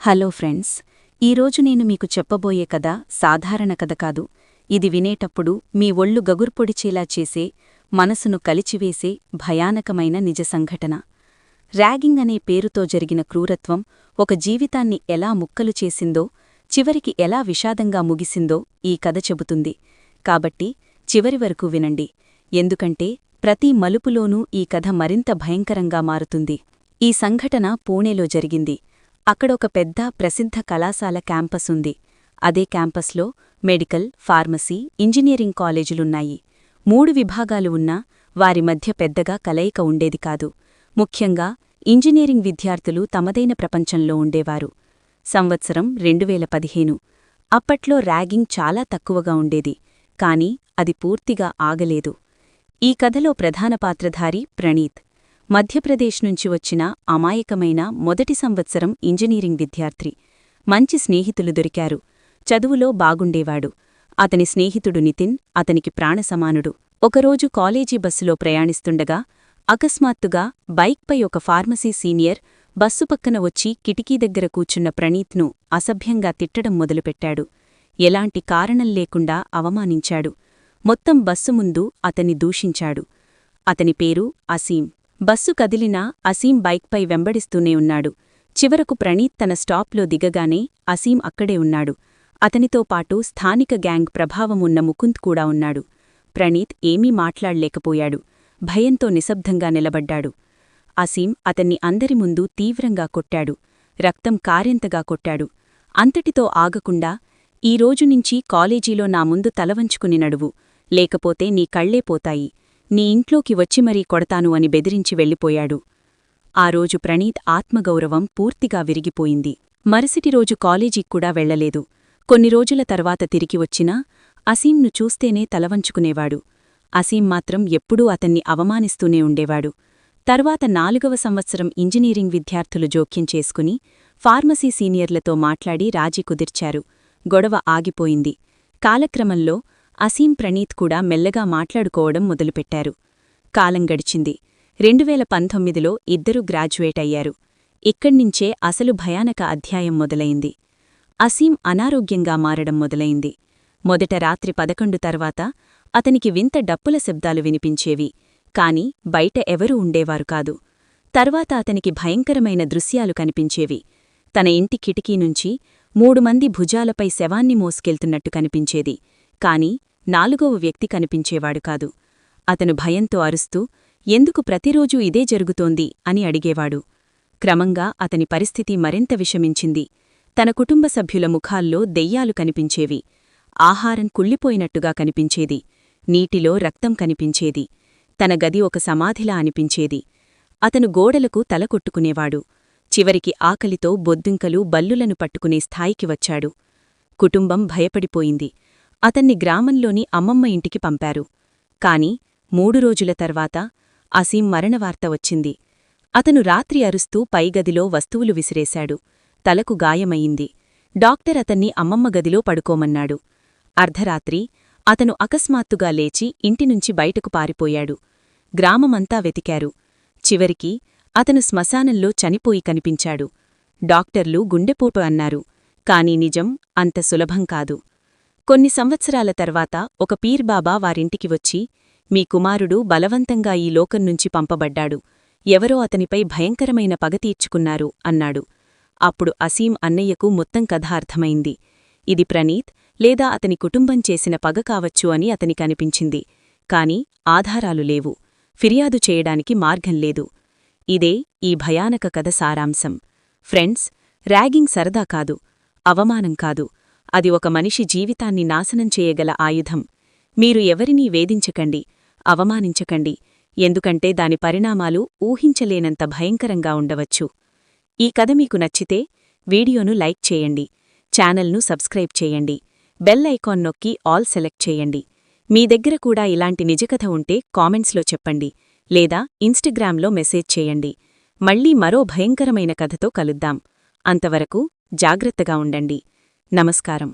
Hello friends, ఈరోజు నేను మీకు చెప్పబోయే కథ సాధారణ కథ కాదు. ఇది వినేటప్పుడు మీ ఒళ్ళు గగుర్పొడిచేలా చేసే, మనసును కలిచివేసే భయానకమైన నిజ సంఘటన. ర్యాగింగ్ అనే పేరుతో జరిగిన క్రూరత్వం ఒక జీవితాన్ని ఎలా ముక్కలు చేసిందో, చివరికి ఎలా విషాదంగా ముగిసిందో ఈ కథ చెబుతుంది. కాబట్టి చివరి వరకు వినండి, ఎందుకంటే ప్రతి మలుపులోనూ ఈ కథ మరింత భయంకరంగా మారుతుంది. ఈ సంఘటన పూణేలో జరిగింది. అక్కడొక పెద్ద ప్రసిద్ధ కళాశాల క్యాంపస్ ఉంది. అదే క్యాంపస్లో మెడికల్, ఫార్మసీ, ఇంజనీరింగ్ కాలేజీలున్నాయి. 3 విభాగాలు ఉన్నా వారి మధ్య పెద్దగా కలయిక ఉండేది కాదు. ముఖ్యంగా ఇంజనీరింగ్ విద్యార్థులు తమదైన ప్రపంచంలో ఉండేవారు. సంవత్సరం 2015. అప్పట్లో ర్యాగింగ్ చాలా తక్కువగా ఉండేది, కాని అది పూర్తిగా ఆగలేదు. ఈ కథలో ప్రధాన పాత్రధారి ప్రణీత్. మధ్యప్రదేశ్ నుంచి వచ్చిన అమాయకమైన మొదటి సంవత్సరం ఇంజనీరింగ్ విద్యార్థి. మంచి స్నేహితులు దొరికారు. చదువులో బాగుండేవాడు. అతని స్నేహితుడు నితిన్ అతనికి ప్రాణసమానుడు. ఒకరోజు కాలేజీ బస్సులో ప్రయాణిస్తుండగా అకస్మాత్తుగా బైక్పై ఒక ఫార్మసీ సీనియర్ బస్సు పక్కన వచ్చి కిటికీ దగ్గర కూర్చున్న ప్రణీత్ను అసభ్యంగా తిట్టడం మొదలుపెట్టాడు. ఎలాంటి కారణం లేకుండా అవమానించాడు. మొత్తం బస్సు ముందు అతన్ని దూషించాడు. అతని పేరు అసీం. బస్సు కదిలినా అసీం బైక్పై వెంబడిస్తూనే ఉన్నాడు. చివరకు ప్రణీత్ తన స్టాప్లో దిగగానే అసీం అక్కడే ఉన్నాడు. అతనితో పాటు స్థానిక గ్యాంగ్ ప్రభావం ఉన్న ముకుంద్ కూడా ఉన్నాడు. ప్రణీత్ ఏమీ మాట్లాడలేకపోయాడు. భయంతో నిశ్శబ్దంగా నిలబడ్డాడు. అసీం అతన్ని అందరి ముందు తీవ్రంగా కొట్టాడు. రక్తం కారెంతగా కొట్టాడు. అంతటితో ఆగకుండా, ఈ రోజునుంచి కాలేజీలో నా ముందు తలవంచుకుని నడువు, లేకపోతే నీ కళ్లే పోతాయి, నీ ఇంట్లోకి వచ్చి మరీ కొడతాను అని బెదిరించి వెళ్ళిపోయాడు. ఆ రోజు ప్రణీత్ ఆత్మగౌరవం పూర్తిగా విరిగిపోయింది. మరుసటి రోజు కాలేజీక్కూడా వెళ్లలేదు. కొన్ని రోజుల తర్వాత తిరిగి వచ్చినా అసీంను చూస్తేనే తలవంచుకునేవాడు. అసీం మాత్రం ఎప్పుడూ అతన్ని అవమానిస్తూనే ఉండేవాడు. తర్వాత 4వ సంవత్సరం ఇంజనీరింగ్ విద్యార్థులు జోక్యం చేసుకుని ఫార్మసీ సీనియర్లతో మాట్లాడి రాజీ కుదిర్చారు. గొడవ ఆగిపోయింది. కాలక్రమంలో అసీం, ప్రణీత్ కూడా మెల్లగా మాట్లాడుకోవడం మొదలుపెట్టారు. కాలం గడిచింది. 2019లో ఇద్దరూ గ్రాడ్యుయేట్ అయ్యారు. ఇక్కడ్నించే అసలు భయానక అధ్యాయం మొదలైంది. అసీం అనారోగ్యంగా మారడం మొదలైంది. మొదట రాత్రి 11 తర్వాత అతనికి వింత డప్పుల శబ్దాలు వినిపించేవి, కాని బయట ఎవరూ ఉండేవారు కాదు. తర్వాత అతనికి భయంకరమైన దృశ్యాలు కనిపించేవి. తన ఇంటి కిటికీ నుంచి 3 మంది భుజాలపై శవాన్ని మోసుకెళ్తున్నట్టు కనిపించేది, కాని 4వ వ్యక్తి కనిపించేవాడు కాదు. అతను భయంతో అరుస్తూ, ఎందుకు ప్రతిరోజూ ఇదే జరుగుతోంది అని అడిగేవాడు. క్రమంగా అతని పరిస్థితి మరింత విషమించింది. తన కుటుంబ సభ్యుల ముఖాల్లో దెయ్యాలు కనిపించేవి. ఆహారం కుళ్ళిపోయినట్టుగా కనిపించేది. నీటిలో రక్తం కనిపించేది. తన గది ఒక సమాధిలా అనిపించేది. అతను గోడలకు తల కొట్టుకునేవాడు. చివరికి ఆకలితో బొద్దింకలు, బల్లులను పట్టుకునే స్థాయికి వచ్చాడు. కుటుంబం భయపడిపోయింది. అతన్ని గ్రామంలోని అమ్మమ్మ ఇంటికి పంపారు. కాని 3 రోజుల తర్వాత అసీం మరణవార్త వచ్చింది. అతను రాత్రి అరుస్తూ పైగదిలో వస్తువులు విసిరేశాడు. తలకు గాయమయింది. డాక్టర్ అతన్ని అమ్మమ్మ గదిలో పడుకోమన్నాడు. అర్ధరాత్రి అతను అకస్మాత్తుగా లేచి ఇంటినుంచి బయటకు పారిపోయాడు. గ్రామమంతా వెతికారు. చివరికి అతను శ్మశానంలో చనిపోయి కనిపించాడు. డాక్టర్లు గుండెపోటు అన్నారు, కాని నిజం అంత సులభం కాదు. కొన్ని సంవత్సరాల తర్వాత ఒక పీర్బాబా వారింటికి వచ్చి, మీ కుమారుడు బలవంతంగా ఈ లోకం నుంచి పంపబడ్డాడు, ఎవరో అతనిపై భయంకరమైన పగ తీర్చుకున్నారు అన్నాడు. అప్పుడు అసీం అన్నయ్యకు మొత్తం కథ అర్థమైంది. ఇది ప్రణీత్ లేదా అతని కుటుంబం చేసిన పగ కావచ్చు అని అతనికనిపించింది. కాని ఆధారాలు లేవు. ఫిర్యాదు చేయడానికి మార్గం లేదు. ఇదే ఈ భయానక కథ సారాంశం. ఫ్రెండ్స్, ర్యాగింగ్ సరదా కాదు, అవమానం కాదు, అది ఒక మనిషి జీవితాన్ని నాశనం చేయగల ఆయుధం. మీరు ఎవరినీ వేధించకండి, అవమానించకండి, ఎందుకంటే దాని పరిణామాలు ఊహించలేనంత భయంకరంగా ఉండవచ్చు. ఈ కథ మీకు నచ్చితే వీడియోను లైక్ చేయండి, ఛానల్ను సబ్స్క్రైబ్ చేయండి, బెల్ ఐకాన్ నొక్కి ఆల్ సెలెక్ట్ చేయండి. మీ దగ్గర కూడా ఇలాంటి నిజకథ ఉంటే కామెంట్స్లో చెప్పండి, లేదా ఇన్స్టాగ్రామ్లో మెసేజ్ చేయండి. మళ్ళీ మరో భయంకరమైన కథతో కలుద్దాం. అంతవరకు జాగ్రత్తగా ఉండండి. నమస్కారం.